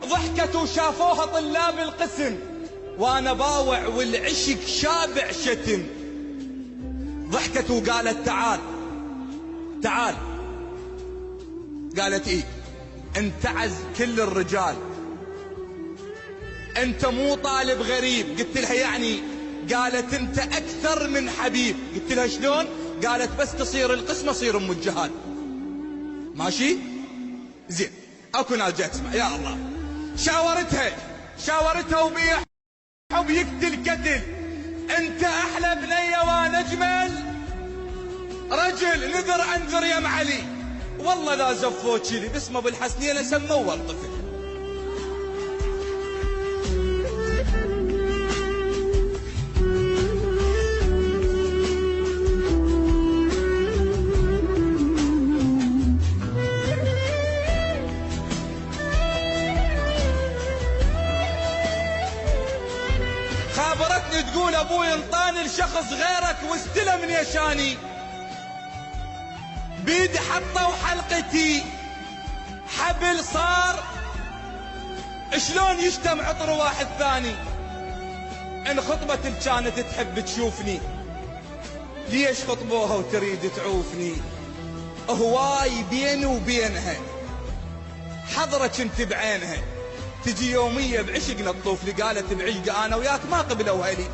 ضحكت وشافوها طلاب القسم وانا باوع والعشق شابع شتم. ضحكت وقالت تعال تعال. قالت ايه؟ انتعز كل الرجال، انت مو طالب غريب. قلت لها يعني؟ قالت انت اكثر من حبيب. قلت لها شلون؟ قالت بس تصير القسم اصير ام الجهاد. ماشي زين، اكو ناس جاي تسمع. يا الله، شاورتها وبيع حب يقتل قتل. انت احلى بنيه وانا اجمل رجل. نذر انذر يا معلي، والله لا زفوت لي باسم ابو الحسنين سموه الطفل. خابرتني تقول ابوي انطاني لشخص غيرك واستلم يشاني، بيدي حطه وحلقتي حبل صار شلون يشتم عطر واحد ثاني. ان خطبت كانت تحب تشوفني، ليش خطبوها وتريد تعوفني؟ هواي بيني وبينها حضرة كنت بعينها، تجي يومية بعشقنا تطوف لي. قالت بعشق انا وياك ما قبلوها لي.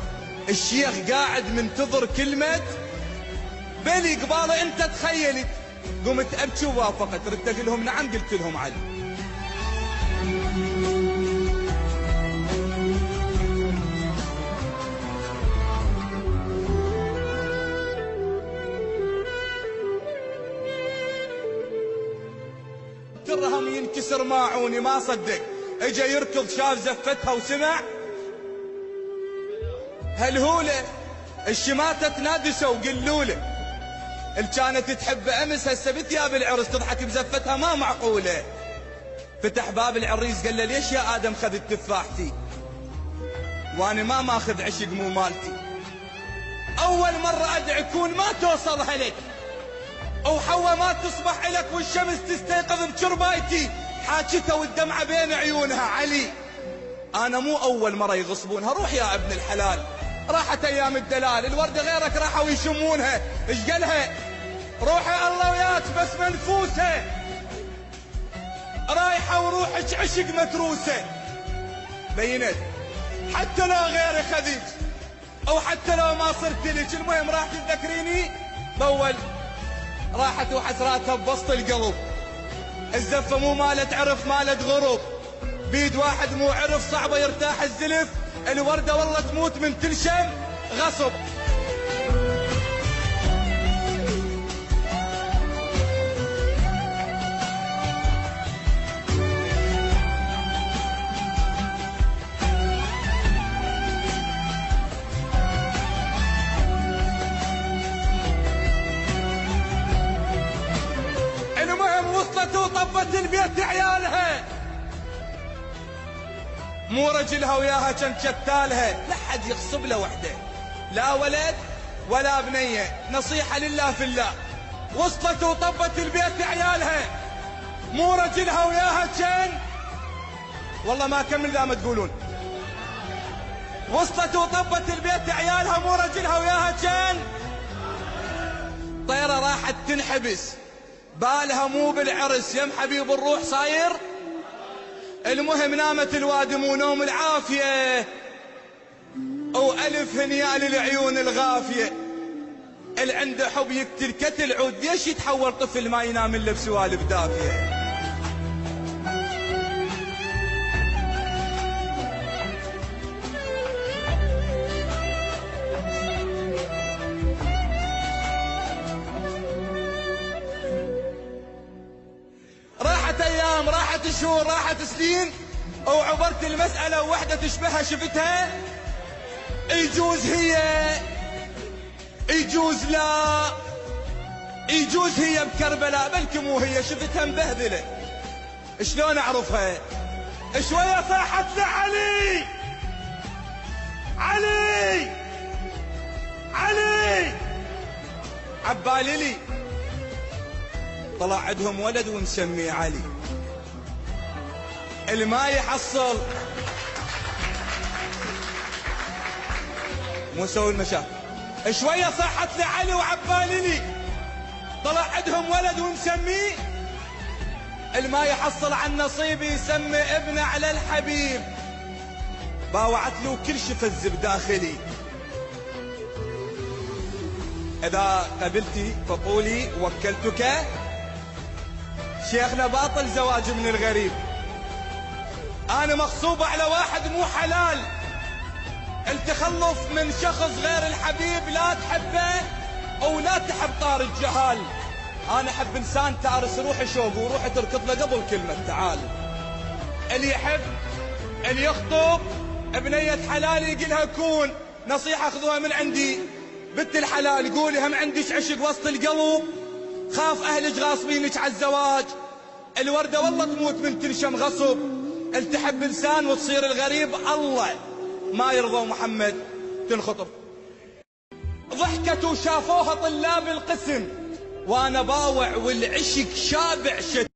الشيخ قاعد منتظر كلمة بلي قباله انت تخيلت. قمت ابكي ووافقت. ردت اقول لهم نعم، قلت لهم علي. درهم ينكسر ماعوني ما صدق. اجا يركض شاف زفتها وسمع هالهولة الشماتة تنادسوا وقلوله. اللي كانت تحب امس هسه بتياب العرس تضحك بزفتها ما معقولة. فتح باب العريس قال له ليش يا ادم خذت تفاحتي وانا ما ماخذ عشق مو مالتي؟ اول مرة ادعكون ما توصلها لك، وحوا ما تصبح لك والشمس تستيقظ بشربايتي. حاجتها والدمعة بين عيونها. علي انا مو اول مرة يغصبونها. روح يا ابن الحلال، راحت ايام الدلال. الوردة غيرك راحوا يشمونها. ايش قالها؟ روحي الله وياك بس منفوسة، رايحة وروحك عشق متروسة. بينت حتى لو غيري خذيج او حتى لو ما صرت لك، المهم راح تذكريني باول. راحت وحسراتها بوسط القلب. الزفة مو مالت عرف مالت غرب، بيد واحد مو عرف صعبة يرتاح الزلف. الوردة والله تموت من تلشم غصب. المهم وصلت وطبت البيت عيالها، مو رجلها وياها كان شتالها. لا حد يغصب له وحده، لا ولد ولا بنيه، نصيحة لله في الله. وصلت وطبت البيت عيالها، مو رجلها وياها كان. والله ما كمل ذا ما تقولون. وصلت وطبت البيت عيالها، مو رجلها وياها كان. طيرة راحت تنحبس، بالها مو بالعرس يم حبيب الروح صاير. المهم نامت الوادم ونوم العافية، وألف هنيا للعيون الغافية. اللي عنده حب يقتل كتل عود، ليش يتحول طفل ما ينام الا بسوالف دافية؟ راحت ايام، راحت شهور، راحت سنين، وعبرت المسألة ووحدة تشبهها شفتها. يجوز هي، يجوز لا، يجوز هي بكربلاء، بلكي مو هي. شفتها مبهذلة، شلون اعرفها؟ شوية صاحت له علي علي علي، عبالي لي طلع عندهم ولد ونسميه علي. اللي ما يحصل مو يسوي المشاكل. شوية صحت لعلي وعباللي طلع عندهم ولد ومسميه، اللي ما يحصل عن نصيبي يسمي ابنه على الحبيب. باوعت له كل شي فز بداخلي. إذا قبلتي فقولي وكلتك. شيخنا باطل زواج من الغريب. أنا مغصوبة على واحد مو حلال. التخلص من شخص غير الحبيب لا تحبه أو لا تحب طار الجهال. أنا أحب إنسان تارس روحي شوق وروحي تركض له قبل كلمة تعال. اللي يحب اللي يخطب بنية حلال يقلها كون. نصيحة خذوها من عندي بنت الحلال، قولي هم عندك عشق وسط القلب، خاف أهلك غاصبينك على الزواج. الوردة والله تموت من تنشم غصب. التحب إنسان وتصير الغريب الله ما يرضى محمد تنخطب. ضحكت وشافوها طلاب القسم وانا باوع والعشق شابع شد.